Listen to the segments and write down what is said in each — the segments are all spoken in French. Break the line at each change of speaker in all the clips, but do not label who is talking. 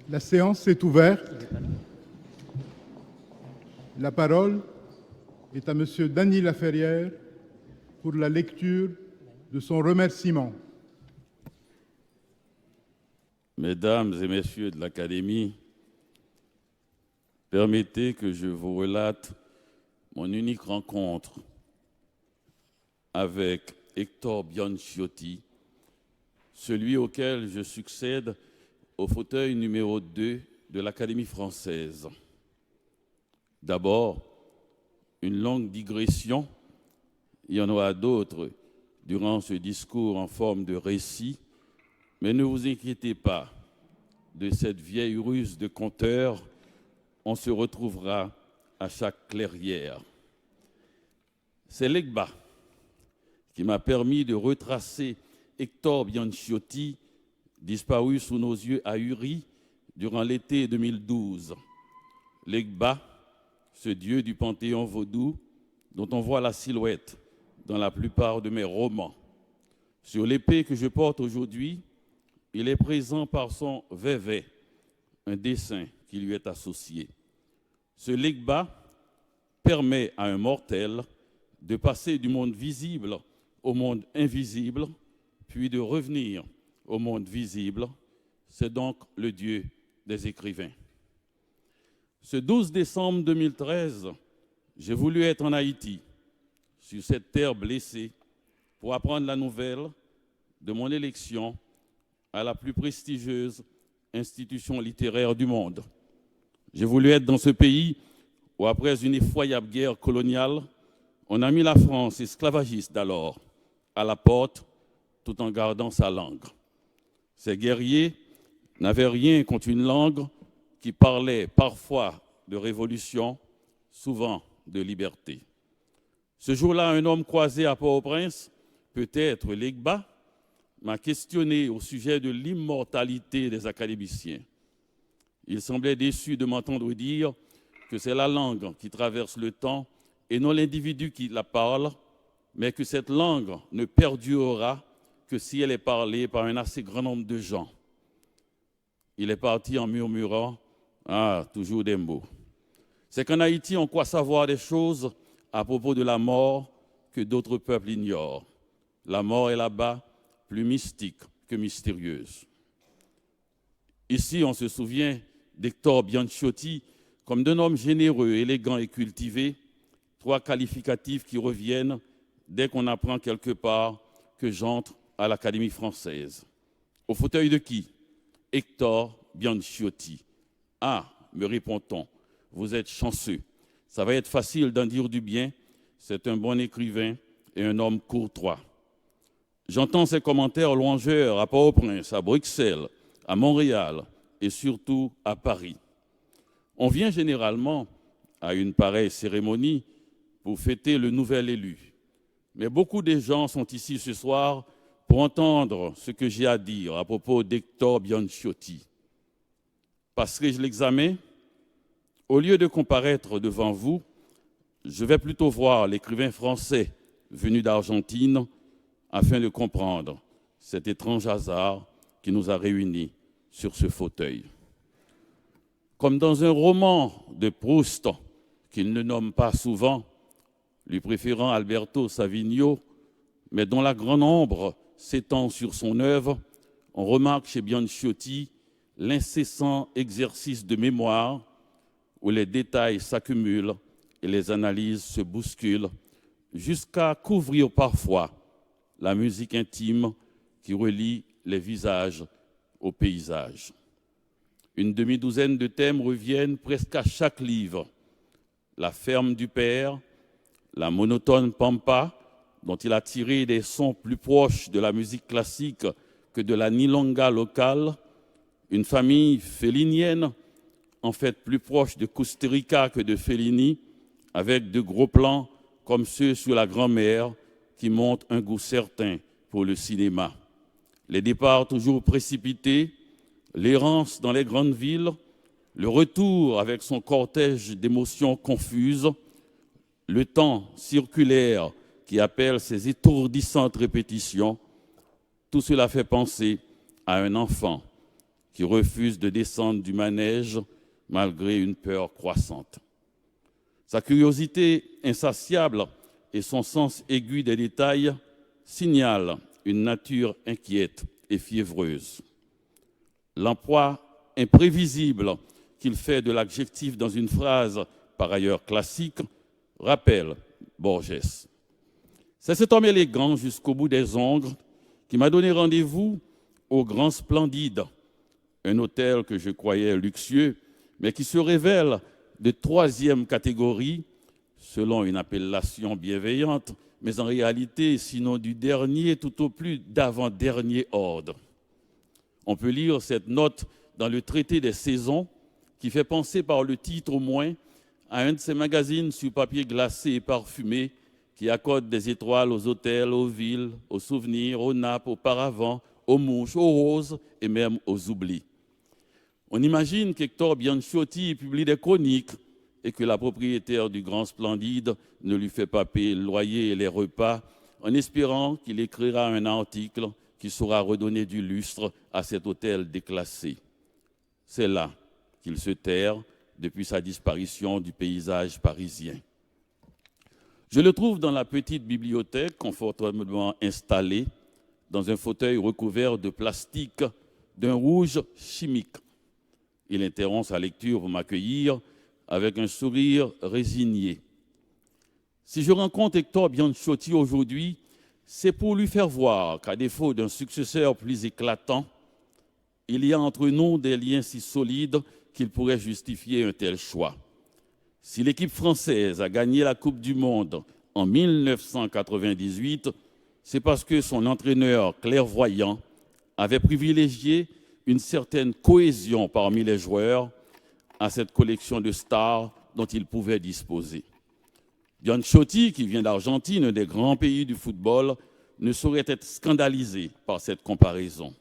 La séance est ouverte. La parole est à Monsieur Dany Laferrière pour la lecture de son remerciement.
Mesdames et messieurs de l'Académie, permettez que je vous relate mon unique rencontre avec Hector Bianciotti, celui auquel je succède au fauteuil numéro 2 de l'Académie française. D'abord, une longue digression, il y en aura d'autres durant ce discours en forme de récit, mais ne vous inquiétez pas, de cette vieille ruse de conteur, on se retrouvera à chaque clairière. C'est l'EGBA qui m'a permis de retracer Hector Bianciotti, disparu sous nos yeux ahuris durant l'été 2012. L'EGBA, ce dieu du panthéon vaudou dont on voit la silhouette dans la plupart de mes romans. Sur l'épée que je porte aujourd'hui, il est présent par son vévé, un dessin qui lui est associé. Ce Legba permet à un mortel de passer du monde visible au monde invisible, puis de revenir au monde visible. C'est donc le Dieu des écrivains. Ce 12 décembre 2013, j'ai voulu être en Haïti, sur cette terre blessée, pour apprendre la nouvelle de mon élection à la plus prestigieuse institution littéraire du monde. J'ai voulu être dans ce pays où, après une effroyable guerre coloniale, on a mis la France esclavagiste d'alors à la porte tout en gardant sa langue. Ces guerriers n'avaient rien contre une langue qui parlait parfois de révolution, souvent de liberté. Ce jour-là, un homme croisé à Port-au-Prince, peut-être l'EGBA, m'a questionné au sujet de l'immortalité des académiciens. Il semblait déçu de m'entendre dire que c'est la langue qui traverse le temps et non l'individu qui la parle, mais que cette langue ne perdurera que si elle est parlée par un assez grand nombre de gens. Il est parti en murmurant « Ah, toujours des mots ». C'est qu'en Haïti, on croit savoir des choses à propos de la mort que d'autres peuples ignorent. La mort est là-bas plus mystique que mystérieuse. Ici, on se souvient d'Hector Bianciotti comme d'un homme généreux, élégant et cultivé, trois qualificatifs qui reviennent dès qu'on apprend quelque part que j'entre à l'Académie française. Au fauteuil de qui? Hector Bianciotti. Ah, me répond-on, vous êtes chanceux. Ça va être facile d'en dire du bien. C'est un bon écrivain et un homme courtois. J'entends ces commentaires louangeurs à Port-au-Prince, à Bruxelles, à Montréal et surtout à Paris. On vient généralement à une pareille cérémonie pour fêter le nouvel élu. Mais beaucoup de gens sont ici ce soir pour entendre ce que j'ai à dire à propos d'Hector Bianciotti. Passerai-je l'examen? Au lieu de comparaître devant vous, je vais plutôt voir l'écrivain français venu d'Argentine afin de comprendre cet étrange hasard qui nous a réunis sur ce fauteuil. Comme dans un roman de Proust qu'il ne nomme pas souvent, lui préférant Alberto Savigno, mais dont la grande ombre s'étend sur son œuvre, on remarque chez Bianciotti l'incessant exercice de mémoire où les détails s'accumulent et les analyses se bousculent jusqu'à couvrir parfois la musique intime qui relie les visages aux paysages. Une demi-douzaine de thèmes reviennent presque à chaque livre. La ferme du père, la monotone pampa, dont il a tiré des sons plus proches de la musique classique que de la nilonga locale, une famille félinienne, en fait plus proche de Kusturica que de Fellini, avec de gros plans comme ceux sur la grand-mère qui montrent un goût certain pour le cinéma. Les départs toujours précipités, l'errance dans les grandes villes, le retour avec son cortège d'émotions confuses, le temps circulaire qui appelle ces étourdissantes répétitions, tout cela fait penser à un enfant qui refuse de descendre du manège malgré une peur croissante. Sa curiosité insatiable et son sens aigu des détails signalent une nature inquiète et fiévreuse. L'emploi imprévisible qu'il fait de l'adjectif dans une phrase par ailleurs classique rappelle Borges. C'est cet homme élégant jusqu'au bout des ongles qui m'a donné rendez-vous au Grand Splendide, un hôtel que je croyais luxueux, mais qui se révèle de troisième catégorie, selon une appellation bienveillante, mais en réalité, sinon du dernier, tout au plus d'avant-dernier ordre. On peut lire cette note dans le traité des saisons, qui fait penser par le titre au moins à un de ces magazines sur papier glacé et parfumé qui accorde des étoiles aux hôtels, aux villes, aux souvenirs, aux nappes, aux paravents, aux mouches, aux roses et même aux oublis. On imagine qu'Hector Bianchiotti publie des chroniques et que la propriétaire du Grand Splendide ne lui fait pas payer le loyer et les repas, en espérant qu'il écrira un article qui saura redonner du lustre à cet hôtel déclassé. C'est là qu'il se terre depuis sa disparition du paysage parisien. Je le trouve dans la petite bibliothèque, confortablement installée, dans un fauteuil recouvert de plastique d'un rouge chimique. Il interrompt sa lecture pour m'accueillir avec un sourire résigné. Si je rencontre Hector Bianchiotti aujourd'hui, c'est pour lui faire voir qu'à défaut d'un successeur plus éclatant, il y a entre nous des liens si solides qu'il pourrait justifier un tel choix. Si l'équipe française a gagné la Coupe du Monde en 1998, c'est parce que son entraîneur clairvoyant avait privilégié une certaine cohésion parmi les joueurs à cette collection de stars dont il pouvait disposer. Bianchiotti, qui vient d'Argentine, un des grands pays du football, ne saurait être scandalisé par cette comparaison.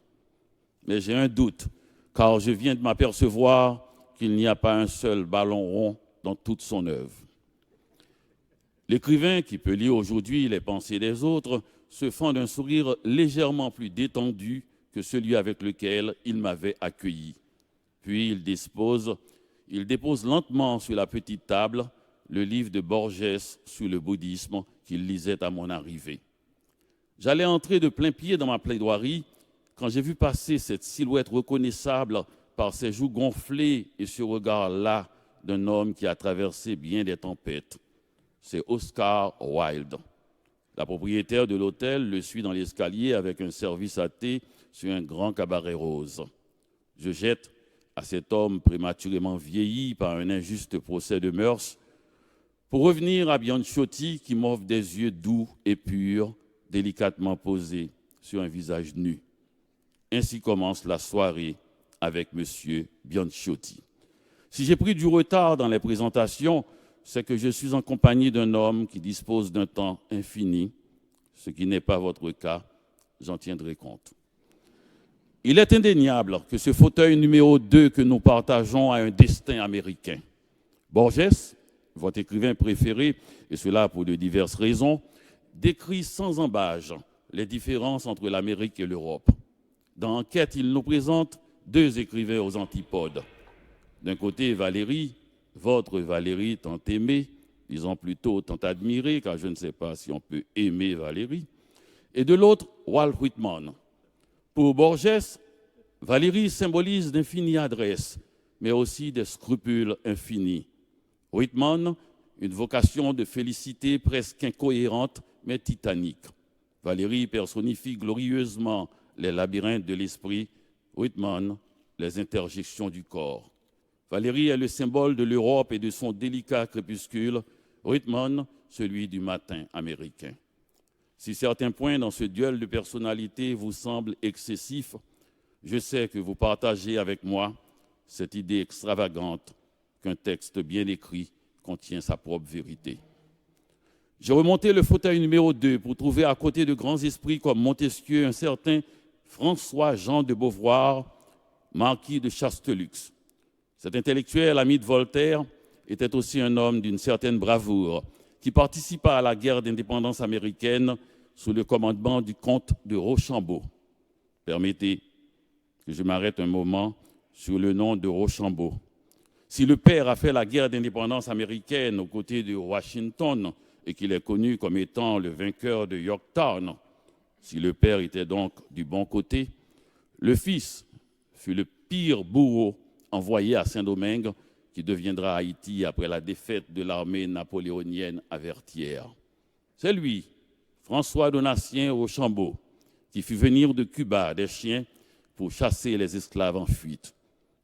Mais j'ai un doute, car je viens de m'apercevoir qu'il n'y a pas un seul ballon rond dans toute son œuvre. L'écrivain, qui peut lire aujourd'hui les pensées des autres, se fend d'un sourire légèrement plus détendu que celui avec lequel il m'avait accueilli. Puis il dépose lentement sur la petite table le livre de Borges sur le bouddhisme qu'il lisait à mon arrivée. J'allais entrer de plein pied dans ma plaidoirie quand j'ai vu passer cette silhouette reconnaissable par ses joues gonflées et ce regard là d'un homme qui a traversé bien des tempêtes. C'est Oscar Wilde. La propriétaire de l'hôtel le suit dans l'escalier avec un service à thé sur un grand cabaret rose. Je jette à cet homme prématurément vieilli par un injuste procès de mœurs pour revenir à Bianchiotti qui m'offre des yeux doux et purs, délicatement posés sur un visage nu. Ainsi commence la soirée avec M. Bianchiotti. Si j'ai pris du retard dans les présentations, c'est que je suis en compagnie d'un homme qui dispose d'un temps infini, ce qui n'est pas votre cas, j'en tiendrai compte. Il est indéniable que ce fauteuil numéro 2 que nous partageons a un destin américain. Borges, votre écrivain préféré, et cela pour de diverses raisons, décrit sans embâge les différences entre l'Amérique et l'Europe. Dans Enquête, il nous présente deux écrivains aux antipodes. D'un côté, Valérie, votre Valérie tant aimée, disons plutôt tant admirée, car je ne sais pas si on peut aimer Valérie, et de l'autre, Walt Whitman. Pour Borges, Valérie symbolise d'infinies adresses, mais aussi des scrupules infinis. Whitman, une vocation de félicité presque incohérente, mais titanique. Valérie personnifie glorieusement les labyrinthes de l'esprit, Whitman, les interjections du corps. Valérie est le symbole de l'Europe et de son délicat crépuscule, Whitman, celui du matin américain. Si certains points dans ce duel de personnalités vous semblent excessifs, je sais que vous partagez avec moi cette idée extravagante qu'un texte bien écrit contient sa propre vérité. J'ai remonté le fauteuil numéro 2 pour trouver à côté de grands esprits comme Montesquieu un certain François-Jean de Beauvoir, marquis de Chastellux. Cet intellectuel, ami de Voltaire, était aussi un homme d'une certaine bravoure qui participa à la guerre d'indépendance américaine sous le commandement du comte de Rochambeau. Permettez, que je m'arrête un moment sur le nom de Rochambeau. Si le père a fait la guerre d'indépendance américaine aux côtés de Washington et qu'il est connu comme étant le vainqueur de Yorktown, si le père était donc du bon côté, le fils fut le pire bourreau envoyé à Saint-Domingue qui deviendra Haïti après la défaite de l'armée napoléonienne à Vertières. C'est lui, François Donatien Rochambeau, qui fit venir de Cuba des chiens pour chasser les esclaves en fuite.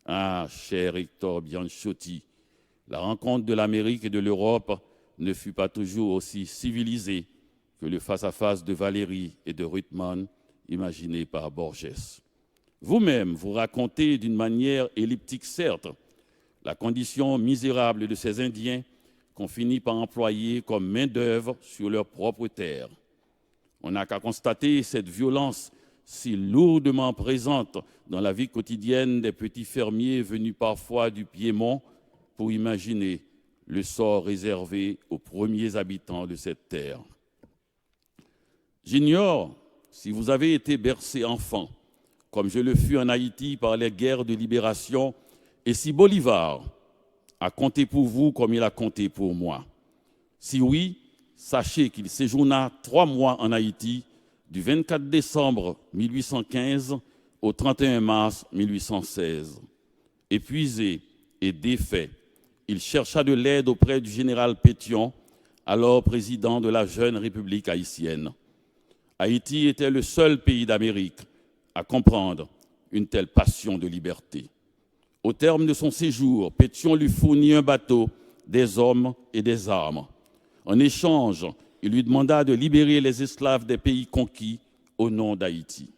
Ah, cher Hector Bianchotti, la rencontre de l'Amérique et de l'Europe ne fut pas toujours aussi civilisée que le face-à-face de Valéry et de Ruthman imaginé par Borges. Vous-même, vous racontez d'une manière elliptique certes la condition misérable de ces Indiens qu'on finit par employer comme main-d'œuvre sur leur propre terre. On n'a qu'à constater cette violence si lourdement présente dans la vie quotidienne des petits fermiers venus parfois du Piémont pour imaginer le sort réservé aux premiers habitants de cette terre. J'ignore si vous avez été bercé enfant, comme je le fus en Haïti par les guerres de libération, et si Bolivar a compté pour vous comme il a compté pour moi. Si oui, sachez qu'il séjourna 3 mois en Haïti, du 24 décembre 1815 au 31 mars 1816. Épuisé et défait, il chercha de l'aide auprès du général Pétion, alors président de la jeune République haïtienne. Haïti était le seul pays d'Amérique à comprendre une telle passion de liberté. Au terme de son séjour, Pétion lui fournit un bateau, des hommes et des armes. En échange, il lui demanda de libérer les esclaves des pays conquis au nom d'Haïti.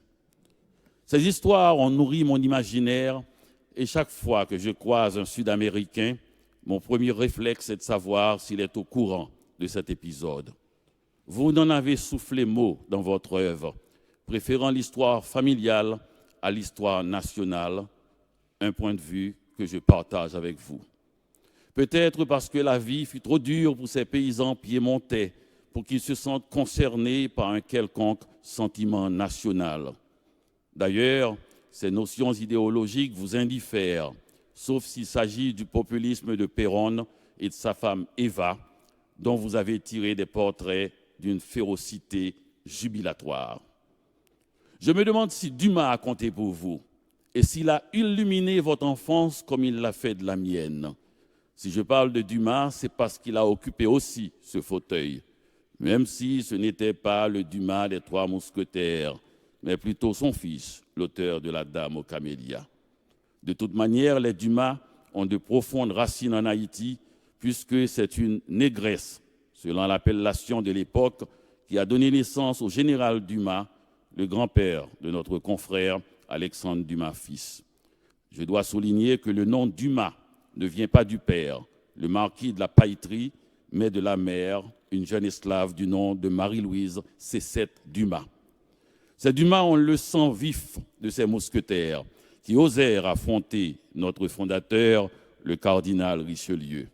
Ces histoires ont nourri mon imaginaire et chaque fois que je croise un Sud-Américain, mon premier réflexe est de savoir s'il est au courant de cet épisode. Vous n'en avez soufflé mot dans votre œuvre, préférant l'histoire familiale à l'histoire nationale, un point de vue que je partage avec vous. Peut-être parce que la vie fut trop dure pour ces paysans piémontais pour qu'ils se sentent concernés par un quelconque sentiment national. D'ailleurs, ces notions idéologiques vous indiffèrent, sauf s'il s'agit du populisme de Péronne et de sa femme Eva, dont vous avez tiré des portraits d'une férocité jubilatoire. Je me demande si Dumas a compté pour vous et s'il a illuminé votre enfance comme il l'a fait de la mienne. Si je parle de Dumas, c'est parce qu'il a occupé aussi ce fauteuil, même si ce n'était pas le Dumas des 3 mousquetaires, mais plutôt son fils, l'auteur de La Dame aux camélias. De toute manière, les Dumas ont de profondes racines en Haïti, puisque c'est une négresse, selon l'appellation de l'époque, qui a donné naissance au général Dumas, le grand-père de notre confrère Alexandre Dumas fils. Je dois souligner que le nom Dumas ne vient pas du père, le marquis de la Pailleterie, mais de la mère, une jeune esclave du nom de Marie-Louise Cécette Dumas. Ces Dumas ont le sang vif de ces mousquetaires qui osèrent affronter notre fondateur, le cardinal Richelieu.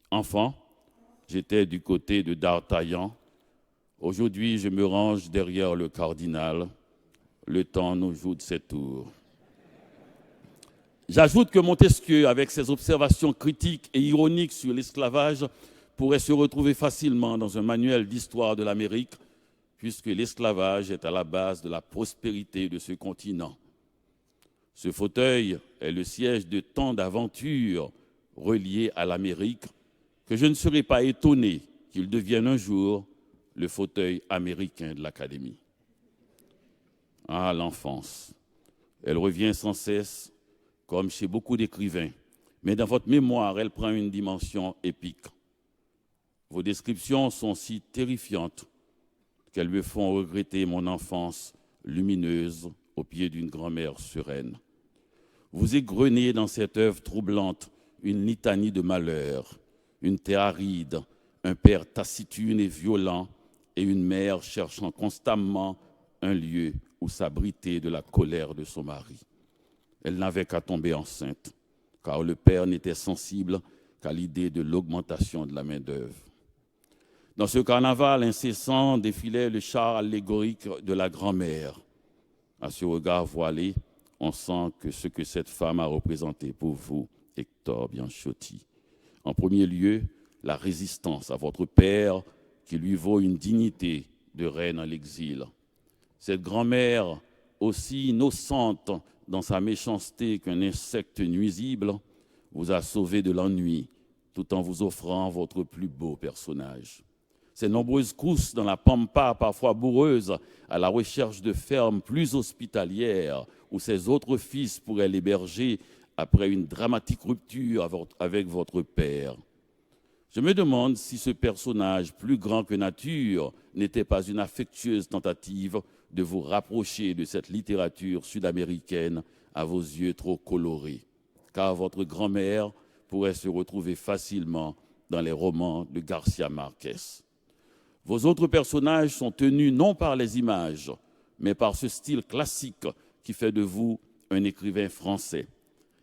Enfant, j'étais du côté de D'Artagnan. Aujourd'hui, je me range derrière le cardinal. Le temps nous joue de ses tours. J'ajoute que Montesquieu, avec ses observations critiques et ironiques sur l'esclavage, pourrait se retrouver facilement dans un manuel d'histoire de l'Amérique, puisque l'esclavage est à la base de la prospérité de ce continent. Ce fauteuil est le siège de tant d'aventures reliées à l'Amérique que je ne serais pas étonné qu'il devienne un jour le fauteuil américain de l'Académie. Ah, l'enfance, elle revient sans cesse, comme chez beaucoup d'écrivains, mais dans votre mémoire, elle prend une dimension épique. Vos descriptions sont si terrifiantes qu'elles me font regretter mon enfance lumineuse au pied d'une grand-mère sereine. Vous égrenez dans cette œuvre troublante une litanie de malheurs, une terre aride, un père taciturne et violent et une mère cherchant constamment un lieu où s'abriter de la colère de son mari. Elle n'avait qu'à tomber enceinte, car le père n'était sensible qu'à l'idée de l'augmentation de la main-d'œuvre. Dans ce carnaval incessant défilait le char allégorique de la grand-mère. À ce regard voilé, on sent que ce que cette femme a représenté pour vous, Hector Bianchotti. En premier lieu, la résistance à votre père qui lui vaut une dignité de reine à l'exil. Cette grand-mère, aussi innocente dans sa méchanceté qu'un insecte nuisible, vous a sauvé de l'ennui tout en vous offrant votre plus beau personnage. Ces nombreuses courses dans la pampa, parfois bourreuses, à la recherche de fermes plus hospitalières où ses autres fils pourraient l'héberger après une dramatique rupture avec votre père. Je me demande si ce personnage plus grand que nature n'était pas une affectueuse tentative de vous rapprocher de cette littérature sud-américaine à vos yeux trop colorés, car votre grand-mère pourrait se retrouver facilement dans les romans de Garcia Marquez. Vos autres personnages sont tenus non par les images, mais par ce style classique qui fait de vous un écrivain français.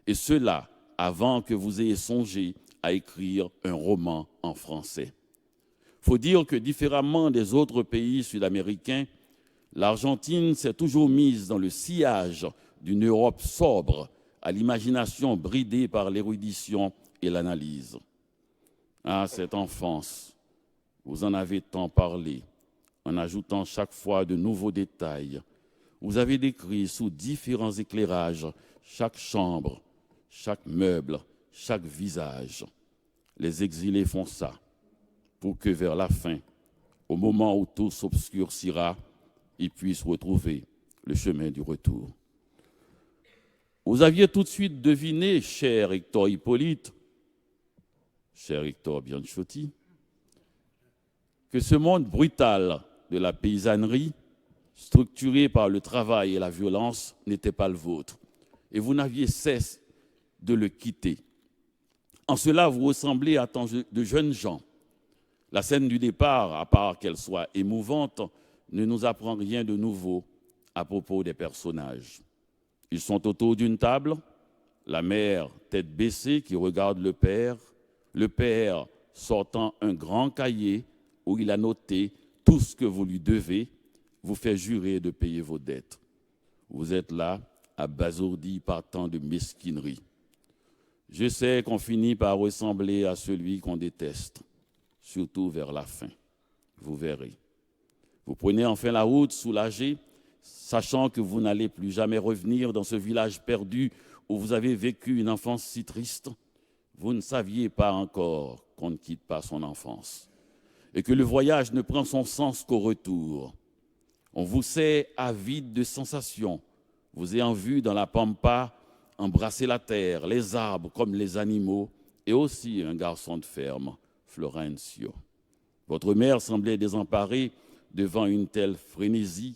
Et cela avant que vous ayez songé à écrire un roman en français. Il faut dire que différemment des autres pays sud-américains, l'Argentine s'est toujours mise dans le sillage d'une Europe sobre, à l'imagination bridée par l'érudition et l'analyse. Ah, cette enfance, vous en avez tant parlé, en ajoutant chaque fois de nouveaux détails. Vous avez décrit sous différents éclairages chaque chambre, chaque meuble, chaque visage. Les exilés font ça, pour que vers la fin, au moment où tout s'obscurcira, ils puissent retrouver le chemin du retour. Vous aviez tout de suite deviné, cher Hector Hippolyte, cher Hector Bianchotti, que ce monde brutal de la paysannerie, structuré par le travail et la violence, n'était pas le vôtre. Et vous n'aviez cesse de le quitter. En cela, vous ressemblez à tant de jeunes gens. La scène du départ, à part qu'elle soit émouvante, ne nous apprend rien de nouveau à propos des personnages. Ils sont autour d'une table, la mère tête baissée qui regarde le père sortant un grand cahier où il a noté tout ce que vous lui devez, vous fait jurer de payer vos dettes. Vous êtes là, abasourdi par tant de mesquinerie. Je sais qu'on finit par ressembler à celui qu'on déteste, surtout vers la fin. Vous verrez. Vous prenez enfin la route soulagé, sachant que vous n'allez plus jamais revenir dans ce village perdu où vous avez vécu une enfance si triste. Vous ne saviez pas encore qu'on ne quitte pas son enfance et que le voyage ne prend son sens qu'au retour. On vous sait avide de sensations, vous ayant vu dans la pampa embrasser la terre, les arbres comme les animaux, et aussi un garçon de ferme, Florencio. Votre mère semblait désemparée devant une telle frénésie,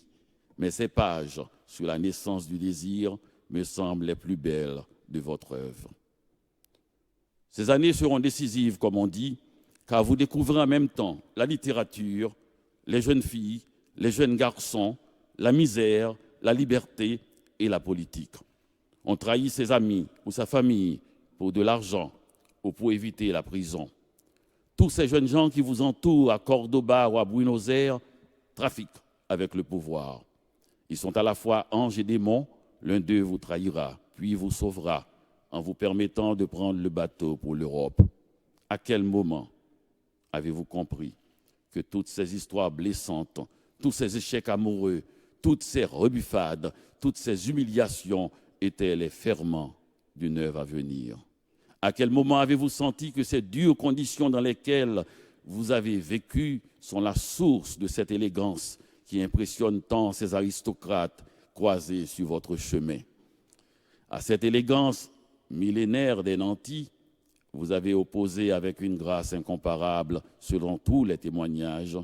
mais ces pages sur la naissance du désir me semblent les plus belles de votre œuvre. Ces années seront décisives, comme on dit, car vous découvrez en même temps la littérature, les jeunes filles, les jeunes garçons, la misère, la liberté et la politique. On trahit ses amis ou sa famille pour de l'argent ou pour éviter la prison. Tous ces jeunes gens qui vous entourent à Cordoba ou à Buenos Aires trafiquent avec le pouvoir. Ils sont à la fois anges et démons, l'un d'eux vous trahira, puis vous sauvera en vous permettant de prendre le bateau pour l'Europe. À quel moment avez-vous compris que toutes ces histoires blessantes, tous ces échecs amoureux, toutes ces rebuffades, toutes ces humiliations étaient les ferments d'une œuvre à venir? À quel moment avez-vous senti que ces dures conditions dans lesquelles vous avez vécu sont la source de cette élégance qui impressionne tant ces aristocrates croisés sur votre chemin? À cette élégance millénaire des nantis, vous avez opposé avec une grâce incomparable, selon tous les témoignages,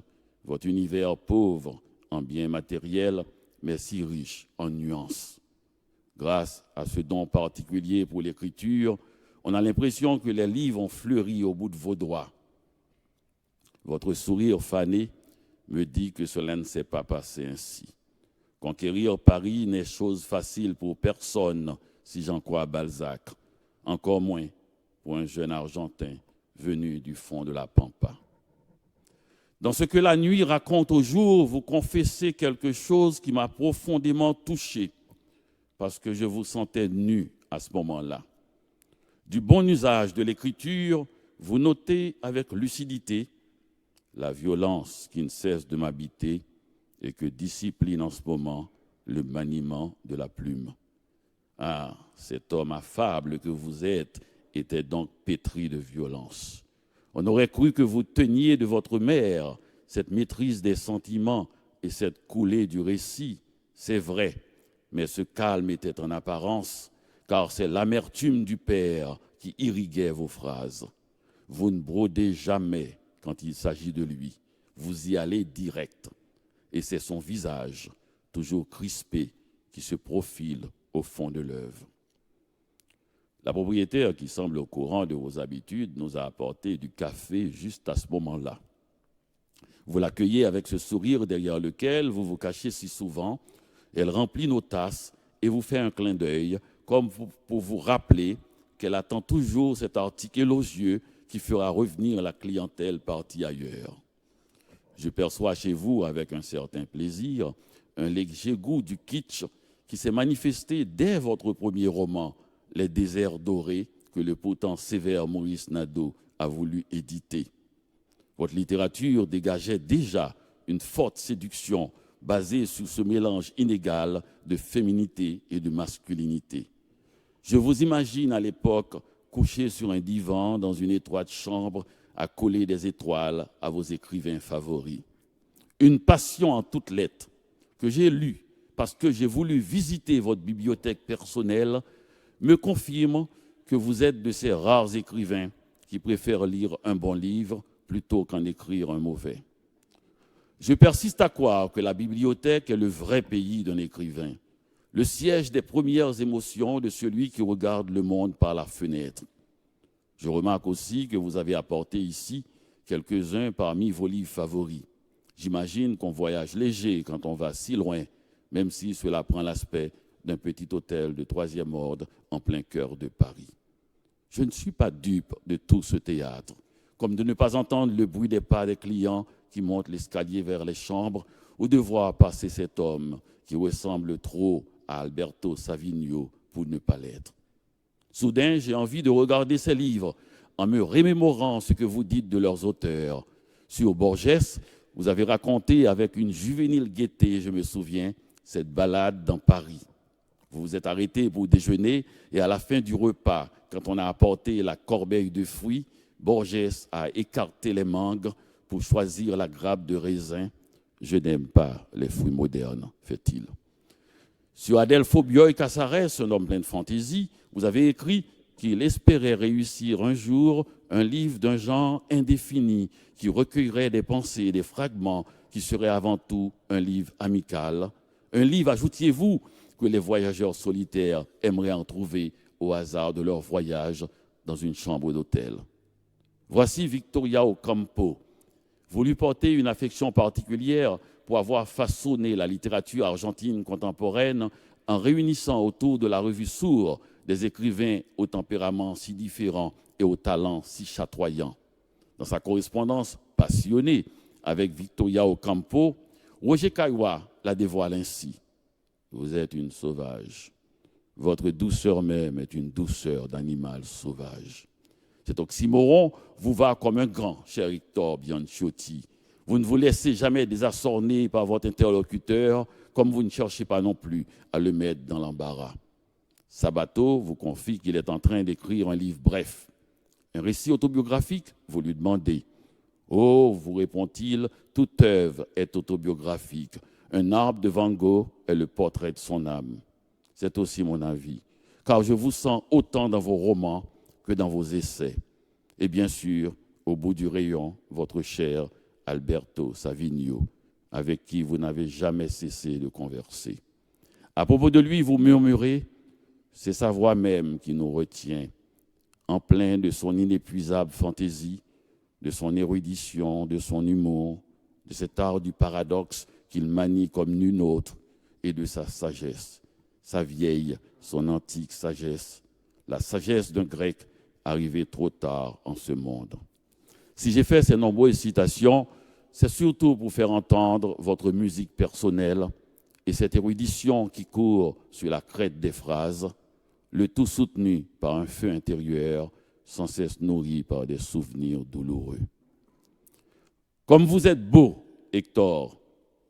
votre univers pauvre en biens matériels, mais si riche en nuances. Grâce à ce don particulier pour l'écriture, on a l'impression que les livres ont fleuri au bout de vos doigts. Votre sourire fané me dit que cela ne s'est pas passé ainsi. Conquérir Paris n'est chose facile pour personne, si j'en crois Balzac, encore moins pour un jeune Argentin venu du fond de la Pampa. Dans ce que la nuit raconte au jour, vous confessez quelque chose qui m'a profondément touché, parce que je vous sentais nu à ce moment-là. Du bon usage de l'écriture, vous notez avec lucidité la violence qui ne cesse de m'habiter et que discipline en ce moment le maniement de la plume. Ah, cet homme affable que vous êtes était donc pétri de violence. On aurait cru que vous teniez de votre mère cette maîtrise des sentiments et cette coulée du récit. C'est vrai, mais ce calme était en apparence, car c'est l'amertume du père qui irriguait vos phrases. Vous ne brodez jamais quand il s'agit de lui. Vous y allez direct. Et c'est son visage, toujours crispé, qui se profile au fond de l'œuvre. La propriétaire, qui semble au courant de vos habitudes, nous a apporté du café juste à ce moment-là. Vous l'accueillez avec ce sourire derrière lequel vous vous cachez si souvent. Elle remplit nos tasses et vous fait un clin d'œil, comme pour vous rappeler qu'elle attend toujours cet article élogieux qui fera revenir la clientèle partie ailleurs. Je perçois chez vous, avec un certain plaisir, un léger goût du kitsch qui s'est manifesté dès votre premier roman, Les déserts dorés, que le pourtant sévère Maurice Nadeau a voulu éditer. Votre littérature dégageait déjà une forte séduction basée sur ce mélange inégal de féminité et de masculinité. Je vous imagine à l'époque couché sur un divan dans une étroite chambre à coller des étoiles à vos écrivains favoris. Une passion en toutes lettres que j'ai lue parce que j'ai voulu visiter votre bibliothèque personnelle me confirme que vous êtes de ces rares écrivains qui préfèrent lire un bon livre plutôt qu'en écrire un mauvais. Je persiste à croire que la bibliothèque est le vrai pays d'un écrivain, le siège des premières émotions de celui qui regarde le monde par la fenêtre. Je remarque aussi que vous avez apporté ici quelques-uns parmi vos livres favoris. J'imagine qu'on voyage léger quand on va si loin, même si cela prend l'aspect d'un petit hôtel de 3e ordre en plein cœur de Paris. Je ne suis pas dupe de tout ce théâtre, comme de ne pas entendre le bruit des pas des clients qui montent l'escalier vers les chambres ou de voir passer cet homme qui ressemble trop à Alberto Savigno pour ne pas l'être. Soudain, j'ai envie de regarder ces livres en me remémorant ce que vous dites de leurs auteurs. Sur Borges, vous avez raconté avec une juvénile gaieté, je me souviens, cette balade dans Paris. Vous vous êtes arrêté pour déjeuner et à la fin du repas, quand on a apporté la corbeille de fruits, Borges a écarté les mangues pour choisir la grappe de raisin. Je n'aime pas les fruits modernes, fait-il. Sur Adelpho Bioy Casares, un homme plein de fantaisie, vous avez écrit qu'il espérait réussir un jour un livre d'un genre indéfini qui recueillerait des pensées et des fragments qui serait avant tout un livre amical. Un livre, ajoutiez-vous, que les voyageurs solitaires aimeraient en trouver au hasard de leur voyage dans une chambre d'hôtel. Voici Victoria Ocampo. Vous lui portez une affection particulière pour avoir façonné la littérature argentine contemporaine en réunissant autour de la revue Sourd des écrivains au tempérament si différent et au talent si chatoyant. Dans sa correspondance passionnée avec Victoria Ocampo, Roger Caillois la dévoile ainsi. Vous êtes une sauvage. Votre douceur même est une douceur d'animal sauvage. Cet oxymoron vous va comme un grand, cher Hector Bianchiotti. Vous ne vous laissez jamais désarçonner par votre interlocuteur, comme vous ne cherchez pas non plus à le mettre dans l'embarras. Sabato vous confie qu'il est en train d'écrire un livre bref. Un récit autobiographique, vous lui demandez. Oh, vous répond-il, toute œuvre est autobiographique. Un arbre de Van Gogh est le portrait de son âme. C'est aussi mon avis, car je vous sens autant dans vos romans que dans vos essais. Et bien sûr, au bout du rayon, votre cher Alberto Savigno, avec qui vous n'avez jamais cessé de converser. À propos de lui, vous murmurez, c'est sa voix même qui nous retient, en plein de son inépuisable fantaisie, de son érudition, de son humour, de cet art du paradoxe qu'il manie comme nul autre, et de sa sagesse, sa vieille, son antique sagesse, la sagesse d'un grec arrivé trop tard en ce monde. Si j'ai fait ces nombreuses citations, c'est surtout pour faire entendre votre musique personnelle, et cette érudition qui court sur la crête des phrases, le tout soutenu par un feu intérieur sans cesse nourri par des souvenirs douloureux. Comme vous êtes beau, Hector,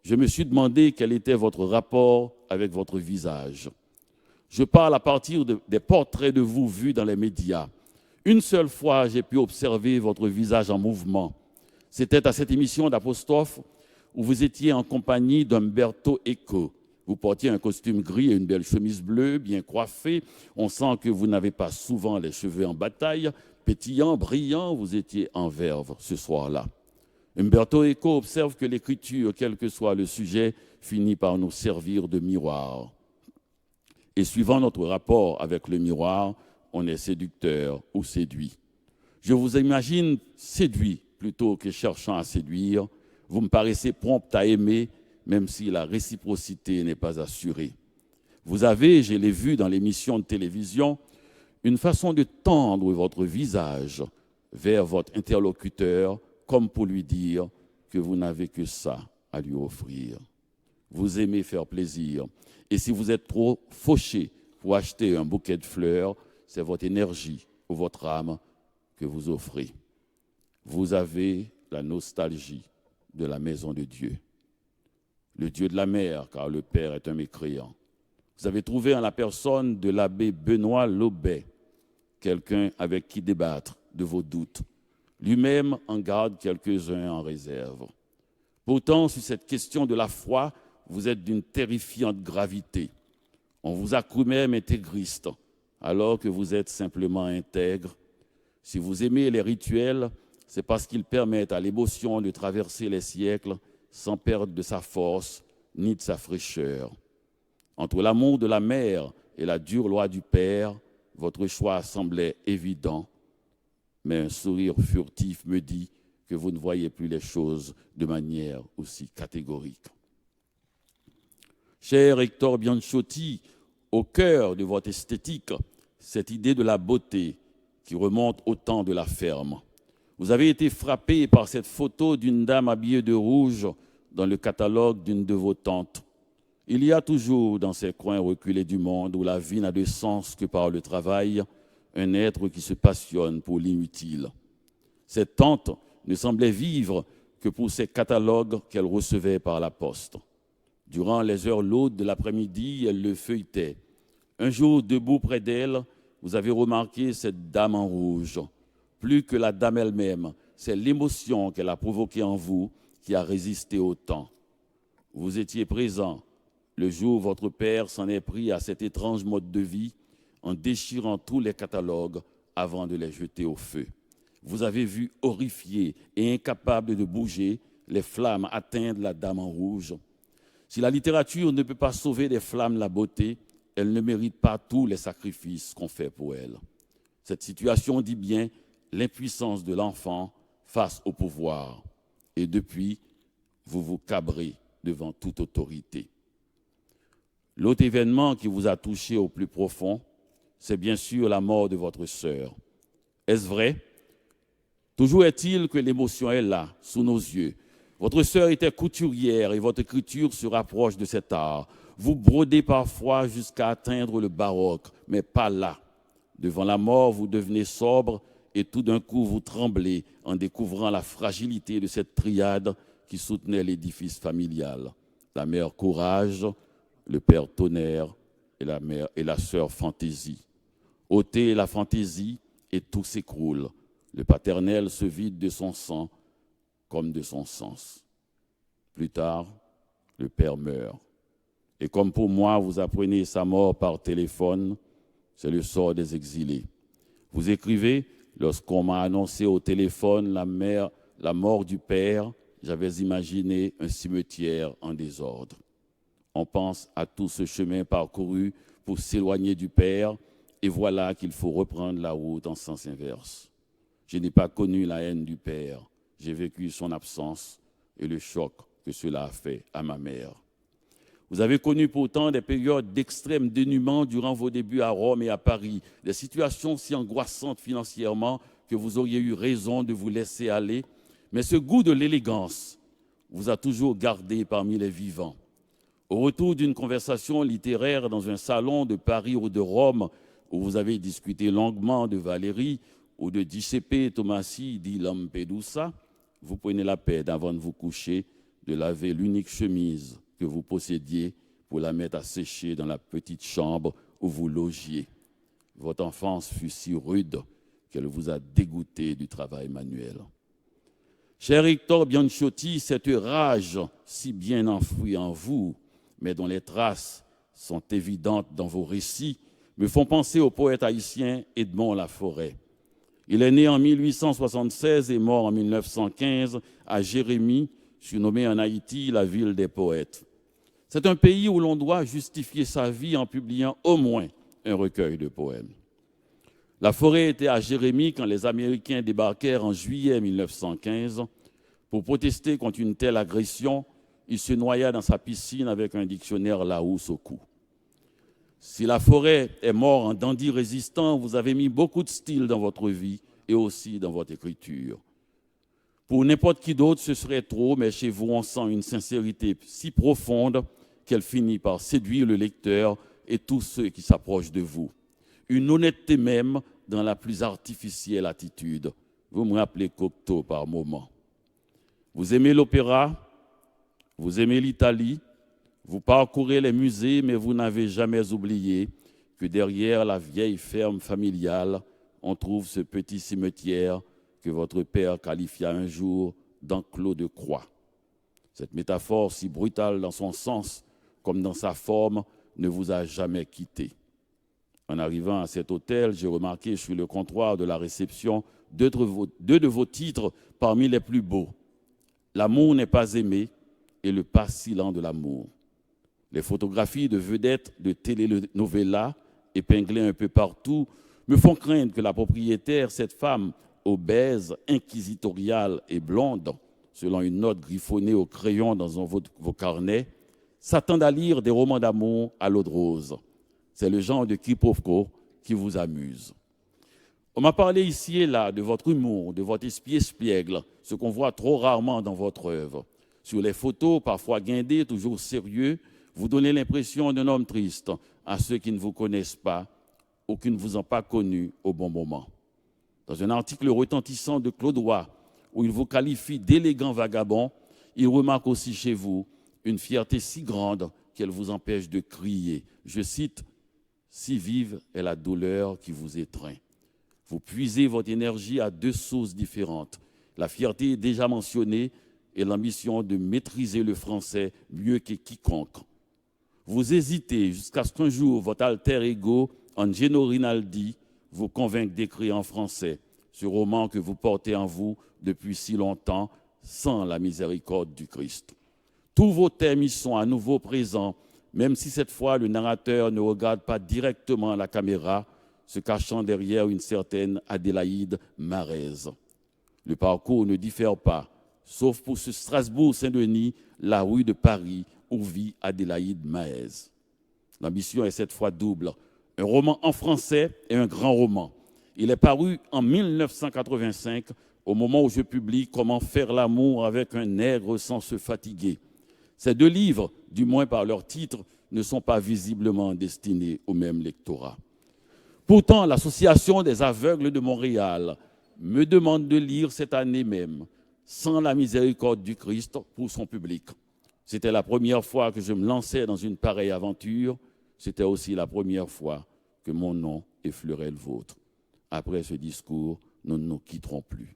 je me suis demandé quel était votre rapport avec votre visage. Je parle à partir des portraits de vous vus dans les médias. Une seule fois, j'ai pu observer votre visage en mouvement. C'était à cette émission d'Apostrophe où vous étiez en compagnie d'Umberto Eco. Vous portiez un costume gris et une belle chemise bleue, bien coiffée. On sent que vous n'avez pas souvent les cheveux en bataille. Pétillant, brillant, vous étiez en verve ce soir-là. Umberto Eco observe que l'écriture, quel que soit le sujet, finit par nous servir de miroir. Et suivant notre rapport avec le miroir, on est séducteur ou séduit. Je vous imagine séduit plutôt que cherchant à séduire. Vous me paraissez prompt à aimer, même si la réciprocité n'est pas assurée. Vous avez, je l'ai vu dans l'émission de télévision, une façon de tendre votre visage vers votre interlocuteur, comme pour lui dire que vous n'avez que ça à lui offrir. Vous aimez faire plaisir. Et si vous êtes trop fauché pour acheter un bouquet de fleurs, c'est votre énergie ou votre âme que vous offrez. Vous avez la nostalgie de la maison de Dieu. Le Dieu de la mer, car le Père est un mécréant. Vous avez trouvé en la personne de l'abbé Benoît Lobet quelqu'un avec qui débattre de vos doutes. Lui-même en garde quelques-uns en réserve. Pourtant, sur cette question de la foi, vous êtes d'une terrifiante gravité. On vous a cru même intégriste, alors que vous êtes simplement intègre. Si vous aimez les rituels, c'est parce qu'ils permettent à l'émotion de traverser les siècles sans perdre de sa force ni de sa fraîcheur. Entre l'amour de la mère et la dure loi du père, votre choix semblait évident, mais un sourire furtif me dit que vous ne voyez plus les choses de manière aussi catégorique. Cher Hector Bianchotti, au cœur de votre esthétique, cette idée de la beauté qui remonte au temps de la ferme. Vous avez été frappé par cette photo d'une dame habillée de rouge dans le catalogue d'une de vos tantes. Il y a toujours dans ces coins reculés du monde où la vie n'a de sens que par le travail, un être qui se passionne pour l'inutile. Cette tante ne semblait vivre que pour ces catalogues qu'elle recevait par la poste. Durant les heures laudes de l'après-midi, elle le feuilletait. Un jour, debout près d'elle, vous avez remarqué cette dame en rouge. Plus que la dame elle-même, c'est l'émotion qu'elle a provoquée en vous qui a résisté au temps. Vous étiez présent le jour où votre père s'en est pris à cet étrange mode de vie en déchirant tous les catalogues avant de les jeter au feu. Vous avez vu horrifié et incapable de bouger les flammes atteindre la dame en rouge. Si la littérature ne peut pas sauver des flammes la beauté, elle ne mérite pas tous les sacrifices qu'on fait pour elle. Cette situation dit bien l'impuissance de l'enfant face au pouvoir. Et depuis, vous vous cabrez devant toute autorité. L'autre événement qui vous a touché au plus profond, c'est bien sûr la mort de votre sœur. Est-ce vrai? Toujours est-il que l'émotion est là, sous nos yeux. Votre sœur était couturière et votre écriture se rapproche de cet art. Vous brodez parfois jusqu'à atteindre le baroque, mais pas là. Devant la mort, vous devenez sobre et tout d'un coup, vous tremblez en découvrant la fragilité de cette triade qui soutenait l'édifice familial. La mère Courage, le père Tonnerre et la sœur Fantaisie. Ôtez la fantaisie et tout s'écroule. Le paternel se vide de son sang comme de son sens. Plus tard, le père meurt. Et comme pour moi, vous apprenez sa mort par téléphone, c'est le sort des exilés. Vous écrivez, lorsqu'on m'a annoncé au téléphone la mort du père, j'avais imaginé un cimetière en désordre. On pense à tout ce chemin parcouru pour s'éloigner du père, et voilà qu'il faut reprendre la route en sens inverse. Je n'ai pas connu la haine du père, j'ai vécu son absence et le choc que cela a fait à ma mère. Vous avez connu pourtant des périodes d'extrême dénuement durant vos débuts à Rome et à Paris, des situations si angoissantes financièrement que vous auriez eu raison de vous laisser aller, mais ce goût de l'élégance vous a toujours gardé parmi les vivants. Au retour d'une conversation littéraire dans un salon de Paris ou de Rome, où vous avez discuté longuement de Valérie ou de Giuseppe Tomasi di Lampedusa, vous prenez la peine, avant de vous coucher, de laver l'unique chemise que vous possédiez pour la mettre à sécher dans la petite chambre où vous logiez. Votre enfance fut si rude qu'elle vous a dégoûté du travail manuel. Cher Hector Bianchiotti, cette rage si bien enfouie en vous, mais dont les traces sont évidentes dans vos récits, me font penser au poète haïtien Edmond Laforêt. Il est né en 1876 et mort en 1915 à Jérémie, surnommé en Haïti la ville des poètes. C'est un pays où l'on doit justifier sa vie en publiant au moins un recueil de poèmes. Laforêt était à Jérémie quand les Américains débarquèrent en juillet 1915. Pour protester contre une telle agression, il se noya dans sa piscine avec un dictionnaire Larousse au cou. Si Laforêt est mort en dandy résistant, vous avez mis beaucoup de style dans votre vie et aussi dans votre écriture. Pour n'importe qui d'autre, ce serait trop, mais chez vous, on sent une sincérité si profonde qu'elle finit par séduire le lecteur et tous ceux qui s'approchent de vous. Une honnêteté même dans la plus artificielle attitude. Vous me rappelez Cocteau par moments. Vous aimez l'opéra, vous aimez l'Italie, vous parcourez les musées, mais vous n'avez jamais oublié que derrière la vieille ferme familiale, on trouve ce petit cimetière que votre père qualifia un jour d'enclos de croix. Cette métaphore, si brutale dans son sens comme dans sa forme, ne vous a jamais quitté. En arrivant à cet hôtel, j'ai remarqué sur le comptoir de la réception deux de vos titres parmi les plus beaux. L'amour n'est pas aimé et le pas silent de l'amour. Les photographies de vedettes de telenovelas épinglées un peu partout me font craindre que la propriétaire, cette femme obèse, inquisitoriale et blonde, selon une note griffonnée au crayon dans vos carnets, s'attende à lire des romans d'amour à l'eau de rose. C'est le genre de quiproquo qui vous amuse. On m'a parlé ici et là de votre humour, de votre esprit espiègle, ce qu'on voit trop rarement dans votre œuvre. Sur les photos, parfois guindées, toujours sérieux, vous donnez l'impression d'un homme triste à ceux qui ne vous connaissent pas ou qui ne vous ont pas connu au bon moment. Dans un article retentissant de Claude Roy, où il vous qualifie d'élégant vagabond, il remarque aussi chez vous une fierté si grande qu'elle vous empêche de crier. Je cite, « Si vive est la douleur qui vous étreint ». Vous puisez votre énergie à deux sources différentes. La fierté déjà mentionnée et l'ambition de maîtriser le français mieux que quiconque. Vous hésitez jusqu'à ce qu'un jour, votre alter ego, Angelo Rinaldi, vous convainque d'écrire en français ce roman que vous portez en vous depuis si longtemps, sans la miséricorde du Christ. Tous vos thèmes y sont à nouveau présents, même si cette fois le narrateur ne regarde pas directement la caméra, se cachant derrière une certaine Adélaïde Marèze. Le parcours ne diffère pas, sauf pour ce Strasbourg-Saint-Denis, la rue de Paris où vit Adélaïde Marèze. L'ambition est cette fois double, un roman en français et un grand roman. Il est paru en 1985, au moment où je publie « Comment faire l'amour avec un nègre sans se fatiguer ». Ces deux livres, du moins par leur titre, ne sont pas visiblement destinés au même lectorat. Pourtant, l'Association des aveugles de Montréal me demande de lire cette année même « Sans la miséricorde du Christ » pour son public. C'était la première fois que je me lançais dans une pareille aventure. C'était aussi la première fois que mon nom effleurait le vôtre. Après ce discours, nous ne nous quitterons plus.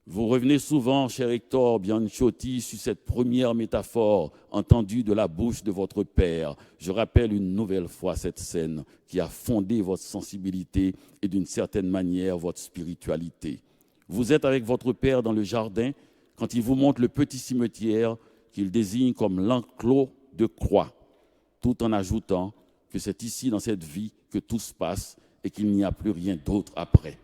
Vous revenez souvent, cher Hector Bianchiotti, sur cette première métaphore entendue de la bouche de votre père. Je rappelle une nouvelle fois cette scène qui a fondé votre sensibilité et d'une certaine manière votre spiritualité. Vous êtes avec votre père dans le jardin quand il vous montre le petit cimetière qu'il désigne comme l'enclos de croix, tout en ajoutant que c'est ici, dans cette vie, que tout se passe et qu'il n'y a plus rien d'autre après.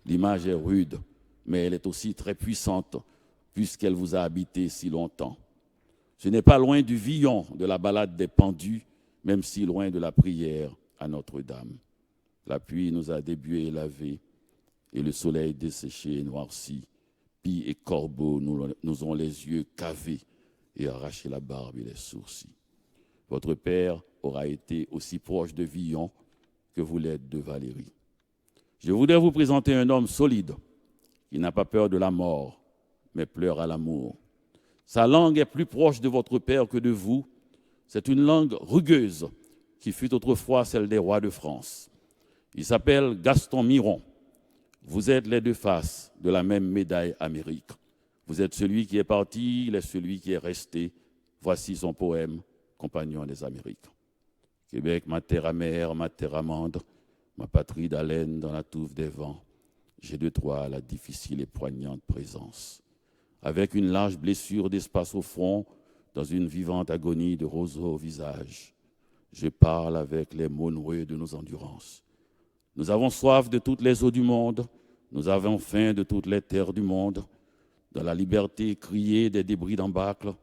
L'image est rude, mais elle est aussi très puissante puisqu'elle vous a habité si longtemps. Ce n'est pas loin du Villon de la balade des pendus, même si loin de la prière à Notre-Dame. La pluie nous a débués et lavés, et le soleil desséché et noirci. Pie et corbeaux nous ont les yeux cavés et arraché la barbe et les sourcils. Votre père aura été aussi proche de Villon que vous l'êtes de Valéry. Je voudrais vous présenter un homme solide qui n'a pas peur de la mort, mais pleure à l'amour. Sa langue est plus proche de votre père que de vous. C'est une langue rugueuse qui fut autrefois celle des rois de France. Il s'appelle Gaston Miron. Vous êtes les deux faces de la même médaille Amérique. Vous êtes celui qui est parti, il est celui qui est resté. Voici son poème, Compagnon des Amériques. Québec, ma terre amère, ma terre amande, ma patrie d'haleine dans la touffe des vents. J'ai de toi la difficile et poignante présence. Avec une large blessure d'espace au front, dans une vivante agonie de roseaux au visage, je parle avec les mots noueux de nos endurances. Nous avons soif de toutes les eaux du monde, nous avons faim de toutes les terres du monde. Dans la liberté criée des débris d'embâcle,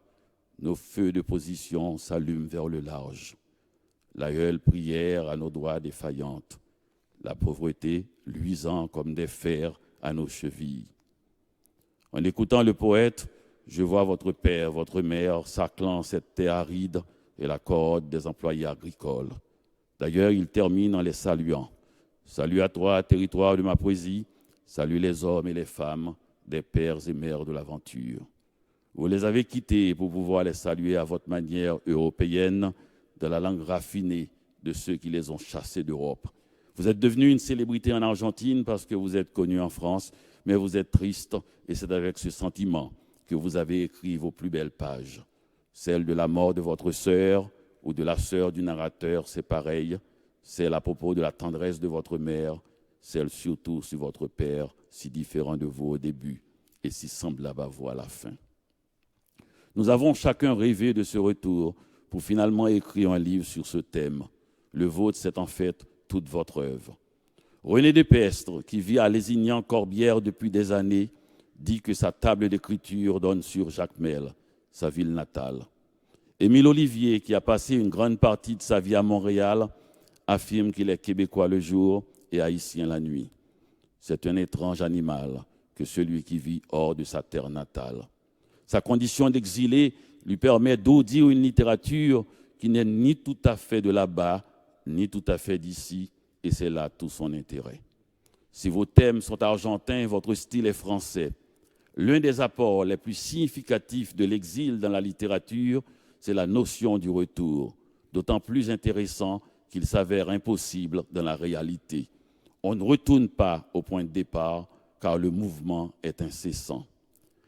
nos feux de position s'allument vers le large. L'aïeule prière à nos doigts défaillantes, la pauvreté luisant comme des fers à nos chevilles. En écoutant le poète, je vois votre père, votre mère saclant cette terre aride et la corde des employés agricoles. D'ailleurs, il termine en les saluant. Salut à toi, territoire de ma poésie. Salut les hommes et les femmes, des pères et mères de l'aventure. Vous les avez quittés pour pouvoir les saluer à votre manière européenne, de la langue raffinée de ceux qui les ont chassés d'Europe. Vous êtes devenu une célébrité en Argentine parce que vous êtes connu en France, mais vous êtes triste et c'est avec ce sentiment que vous avez écrit vos plus belles pages. Celle de la mort de votre sœur ou de la sœur du narrateur, c'est pareil. Celle à propos de la tendresse de votre mère, celle surtout sur votre père, si différent de vous au début et si semblable à vous à la fin. Nous avons chacun rêvé de ce retour pour finalement écrire un livre sur ce thème. Le vôtre, c'est en fait toute votre œuvre. René Depestre, qui vit à Lézignan-Corbière depuis des années, dit que sa table d'écriture donne sur Jacmel, sa ville natale. Émile Olivier, qui a passé une grande partie de sa vie à Montréal, affirme qu'il est québécois le jour et haïtien la nuit. C'est un étrange animal que celui qui vit hors de sa terre natale. Sa condition d'exilé lui permet d'audir une littérature qui n'est ni tout à fait de là-bas, ni tout à fait d'ici, et c'est là tout son intérêt. Si vos thèmes sont argentins, votre style est français. L'un des apports les plus significatifs de l'exil dans la littérature, c'est la notion du retour, d'autant plus intéressant qu'il s'avère impossible dans la réalité. On ne retourne pas au point de départ, car le mouvement est incessant.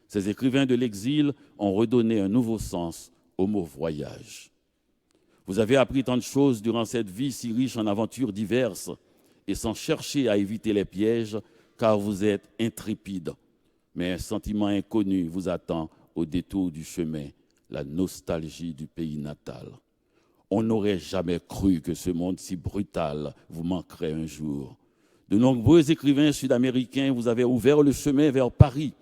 Ces écrivains de l'exil ont redonné un nouveau sens au mot voyage. Vous avez appris tant de choses durant cette vie si riche en aventures diverses et sans chercher à éviter les pièges, car vous êtes intrépide. Mais un sentiment inconnu vous attend au détour du chemin, la nostalgie du pays natal. On n'aurait jamais cru que ce monde si brutal vous manquerait un jour. De nombreux écrivains sud-américains vous avez ouvert le chemin vers Paris.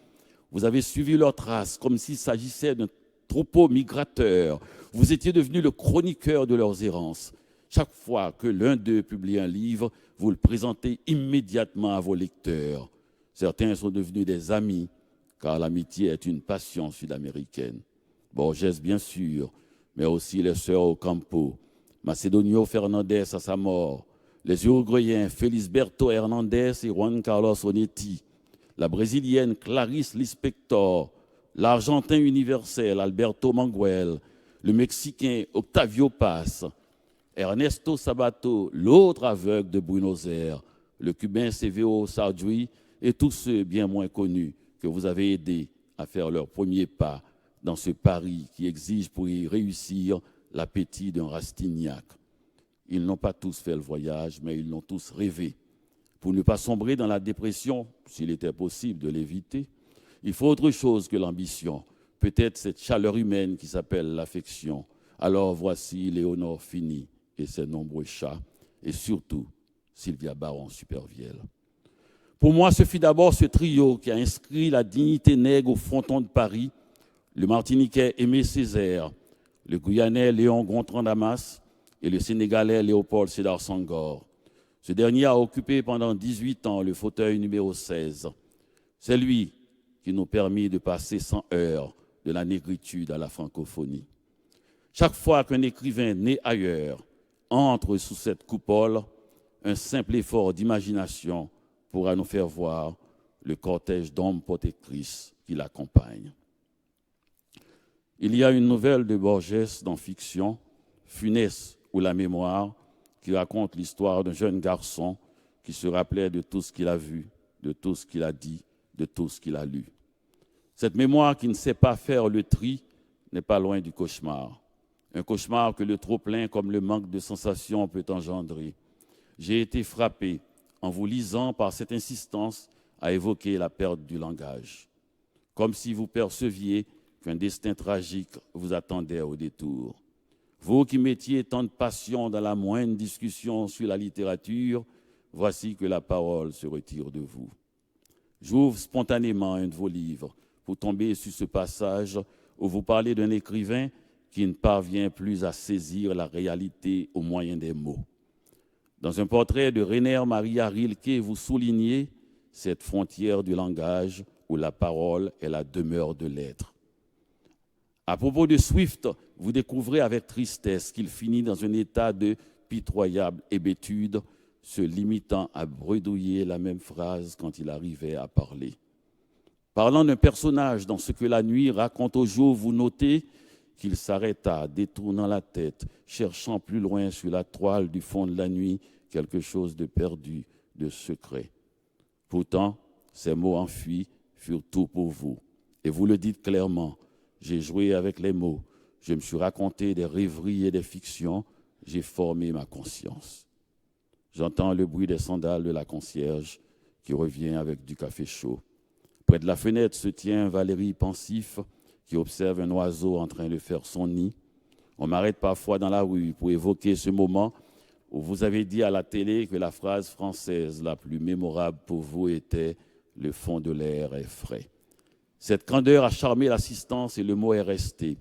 Vous avez suivi leurs traces comme s'il s'agissait d'un troupeau migrateur. Vous étiez devenu le chroniqueur de leurs errances. Chaque fois que l'un d'eux publie un livre, vous le présentez immédiatement à vos lecteurs. Certains sont devenus des amis, car l'amitié est une passion sud-américaine. Borges, bien sûr, mais aussi les sœurs Ocampo, Macedonio Fernandez à sa mort, les Uruguayens Felisberto Hernandez et Juan Carlos Onetti, la brésilienne Clarice Lispector, l'Argentin universel Alberto Manguel, le Mexicain Octavio Paz, Ernesto Sabato, l'autre aveugle de Buenos Aires, le Cubain Severo Sarduy et tous ceux bien moins connus que vous avez aidés à faire leurs premiers pas dans ce pari qui exige pour y réussir l'appétit d'un Rastignac. Ils n'ont pas tous fait le voyage, mais ils l'ont tous rêvé. Pour ne pas sombrer dans la dépression, s'il était possible de l'éviter, il faut autre chose que l'ambition, peut-être cette chaleur humaine qui s'appelle l'affection. Alors voici Léonore Fini et ses nombreux chats, et surtout Sylvia Baron-Supervielle. Pour moi, ce fut d'abord ce trio qui a inscrit la dignité nègre au fronton de Paris, le Martiniquais Aimé Césaire, le Guyanais Léon Gontran-Damas et le Sénégalais Léopold Sédar Senghor. Ce dernier a occupé pendant 18 ans le fauteuil numéro 16. C'est lui qui nous permet de passer sans heurts de la négritude à la francophonie. Chaque fois qu'un écrivain né ailleurs entre sous cette coupole, un simple effort d'imagination pourra nous faire voir le cortège d'hommes protectrices qui l'accompagnent. Il y a une nouvelle de Borges dans Fiction, Funeste ou La Mémoire, qui raconte l'histoire d'un jeune garçon qui se rappelait de tout ce qu'il a vu, de tout ce qu'il a dit, de tout ce qu'il a lu. Cette mémoire qui ne sait pas faire le tri n'est pas loin du cauchemar. Un cauchemar que le trop-plein comme le manque de sensations peut engendrer. J'ai été frappé en vous lisant par cette insistance à évoquer la perte du langage. Comme si vous perceviez qu'un destin tragique vous attendait au détour. Vous qui mettiez tant de passion dans la moindre discussion sur la littérature, voici que la parole se retire de vous. J'ouvre spontanément un de vos livres pour tomber sur ce passage où vous parlez d'un écrivain qui ne parvient plus à saisir la réalité au moyen des mots. Dans un portrait de Rainer Maria Rilke, vous soulignez cette frontière du langage où la parole est la demeure de l'être. À propos de Swift, vous découvrez avec tristesse qu'il finit dans un état de pitoyable hébétude, se limitant à bredouiller la même phrase quand il arrivait à parler. Parlant d'un personnage dans Ce que la nuit raconte au jour, vous notez qu'il s'arrêta, détournant la tête, cherchant plus loin sur la toile du fond de la nuit quelque chose de perdu, de secret. Pourtant, ces mots enfuis furent tout pour vous. Et vous le dites clairement, j'ai joué avec les mots, je me suis raconté des rêveries et des fictions, j'ai formé ma conscience. J'entends le bruit des sandales de la concierge qui revient avec du café chaud. Près de la fenêtre se tient Valérie pensif qui observe un oiseau en train de faire son nid. On m'arrête parfois dans la rue pour évoquer ce moment où vous avez dit à la télé que la phrase française la plus mémorable pour vous était « le fond de l'air est frais ». Cette candeur a charmé l'assistance et le mot est resté.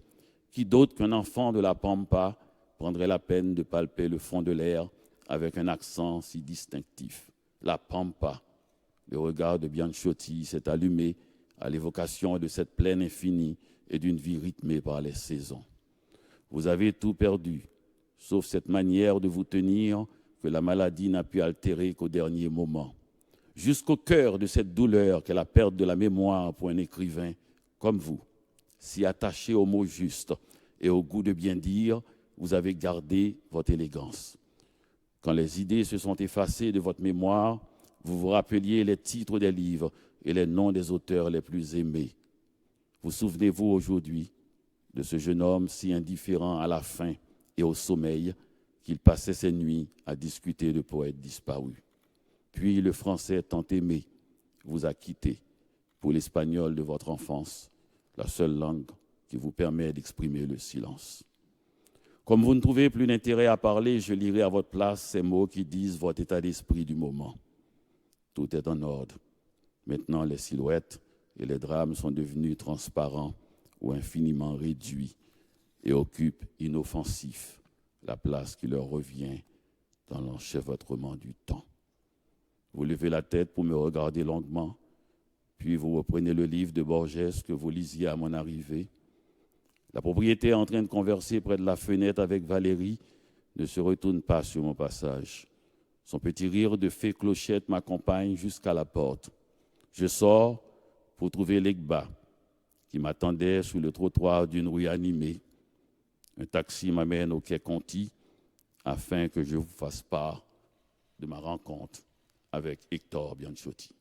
Qui d'autre qu'un enfant de la Pampa prendrait la peine de palper le fond de l'air avec un accent si distinctif? La Pampa. Le regard de Bianchotti s'est allumé à l'évocation de cette plaine infinie et d'une vie rythmée par les saisons. Vous avez tout perdu, sauf cette manière de vous tenir que la maladie n'a pu altérer qu'au dernier moment. Jusqu'au cœur de cette douleur qu'est la perte de la mémoire pour un écrivain comme vous, si attaché aux mots justes et au goût de bien dire, vous avez gardé votre élégance. Quand les idées se sont effacées de votre mémoire, vous vous rappeliez les titres des livres et les noms des auteurs les plus aimés. Vous souvenez-vous aujourd'hui de ce jeune homme si indifférent à la faim et au sommeil qu'il passait ses nuits à discuter de poètes disparus. Puis le français tant aimé vous a quitté pour l'espagnol de votre enfance, la seule langue qui vous permet d'exprimer le silence. Comme vous ne trouvez plus d'intérêt à parler, je lirai à votre place ces mots qui disent votre état d'esprit du moment. Tout est en ordre. Maintenant, les silhouettes et les drames sont devenus transparents ou infiniment réduits et occupent inoffensifs la place qui leur revient dans l'enchevêtrement du temps. Vous levez la tête pour me regarder longuement, puis vous reprenez le livre de Borges que vous lisiez à mon arrivée. La propriétaire en train de converser près de la fenêtre avec Valérie ne se retourne pas sur mon passage. Son petit rire de fée clochette m'accompagne jusqu'à la porte. Je sors pour trouver Legba, qui m'attendait sur le trottoir d'une rue animée. Un taxi m'amène au quai Conti afin que je vous fasse part de ma rencontre avec Hector Bianchotti.